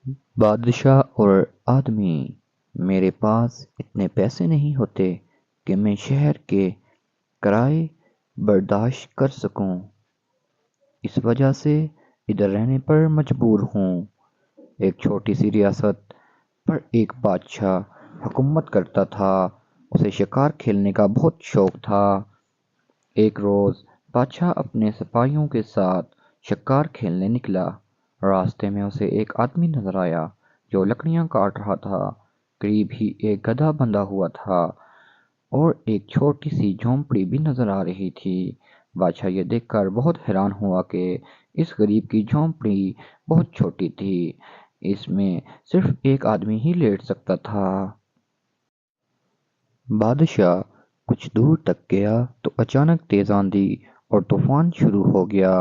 بادشاہ اور آدمی: میرے پاس اتنے پیسے نہیں ہوتے کہ میں شہر کے کرائے برداشت کر سکوں، اس وجہ سے ادھر رہنے پر مجبور ہوں۔ ایک چھوٹی سی ریاست پر ایک بادشاہ حکومت کرتا تھا۔ اسے شکار کھیلنے کا بہت شوق تھا۔ ایک روز بادشاہ اپنے سپاہیوں کے ساتھ شکار کھیلنے نکلا۔ راستے میں اسے ایک آدمی نظر آیا جو لکڑیاں کاٹ رہا تھا۔ قریب ہی ایک گدھا بندھا ہوا تھا اور ایک چھوٹی سی جھونپڑی بھی نظر آ رہی تھی۔ بادشاہ یہ دیکھ کر بہت حیران ہوا کہ اس غریب کی جھونپڑی بہت چھوٹی تھی، اس میں صرف ایک آدمی ہی لیٹ سکتا تھا۔ بادشاہ کچھ دور تک گیا تو اچانک تیز آندھی اور طوفان شروع ہو گیا۔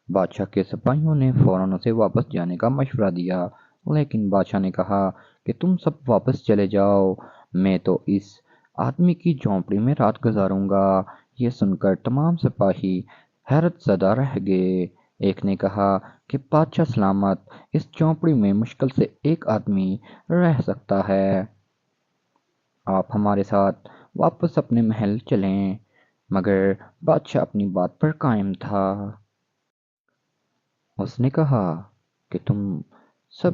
بادشاہ کے سپاہیوں نے فوراً اسے واپس جانے کا مشورہ دیا، لیکن بادشاہ نے کہا کہ تم سب واپس چلے جاؤ، میں تو اس آدمی کی جھونپڑی میں رات گزاروں گا۔ یہ سن کر تمام سپاہی حیرت زدہ رہ گئے۔ ایک نے کہا کہ بادشاہ سلامت، اس جھونپڑی میں مشکل سے ایک آدمی رہ سکتا ہے، آپ ہمارے ساتھ واپس اپنے محل چلیں۔ مگر بادشاہ اپنی بات پر قائم تھا۔ اس نے کہا کہ تم سب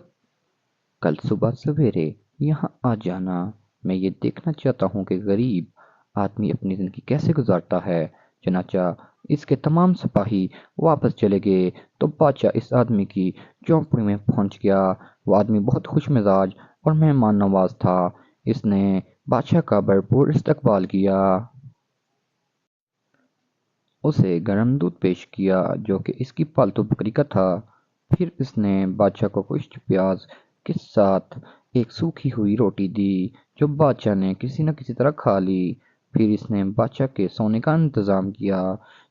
کل صبح سویرے یہاں آ جانا، میں یہ دیکھنا چاہتا ہوں کہ غریب آدمی اپنی زندگی کیسے گزارتا ہے۔ چنانچہ اس کے تمام سپاہی واپس چلے گئے تو بادشاہ اس آدمی کی جھونپڑی میں پہنچ گیا۔ وہ آدمی بہت خوش مزاج اور مہمان نواز تھا۔ اس نے بادشاہ کا بھرپور استقبال کیا۔ اسے گرم دودھ پیش کیا جو کہ اس کی پالتو بکری کا تھا۔ پھر اس نے بادشاہ کو خشک پیاز کے ساتھ ایک سوکھی ہوئی روٹی دی جو بادشاہ نے کسی نہ کسی طرح کھا لی۔ پھر اس نے بادشاہ کے سونے کا انتظام کیا۔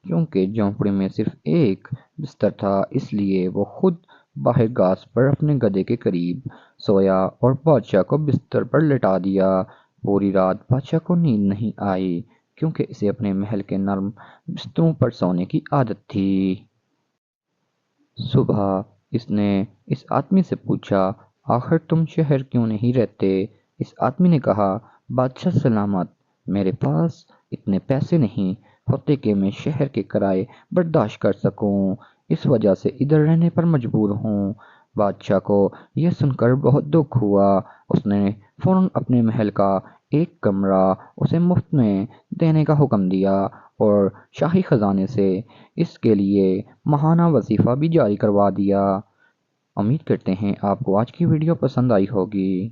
چونکہ جھونپڑی میں صرف ایک بستر تھا، اس لیے وہ خود باہر گھاس پر اپنے گدھے کے قریب سویا اور بادشاہ کو بستر پر لٹا دیا۔ پوری رات بادشاہ کو نیند نہیں آئی کیونکہ اسے اپنے محل کے نرم بستروں پر سونے کی عادت تھی۔ صبح اس نے اس آدمی سے پوچھا، آخر تم شہر کیوں نہیں رہتے؟ اس آدمی نے کہا، بادشاہ سلامت، میرے پاس اتنے پیسے نہیں ہوتے کہ میں شہر کے کرائے برداشت کر سکوں، اس وجہ سے ادھر رہنے پر مجبور ہوں۔ بادشاہ کو یہ سن کر بہت دکھ ہوا۔ اس نے فوراً اپنے محل کا ایک کمرہ اسے مفت میں دینے کا حکم دیا اور شاہی خزانے سے اس کے لیے ماہانہ وظیفہ بھی جاری کروا دیا۔ امید کرتے ہیں آپ کو آج کی ویڈیو پسند آئی ہوگی۔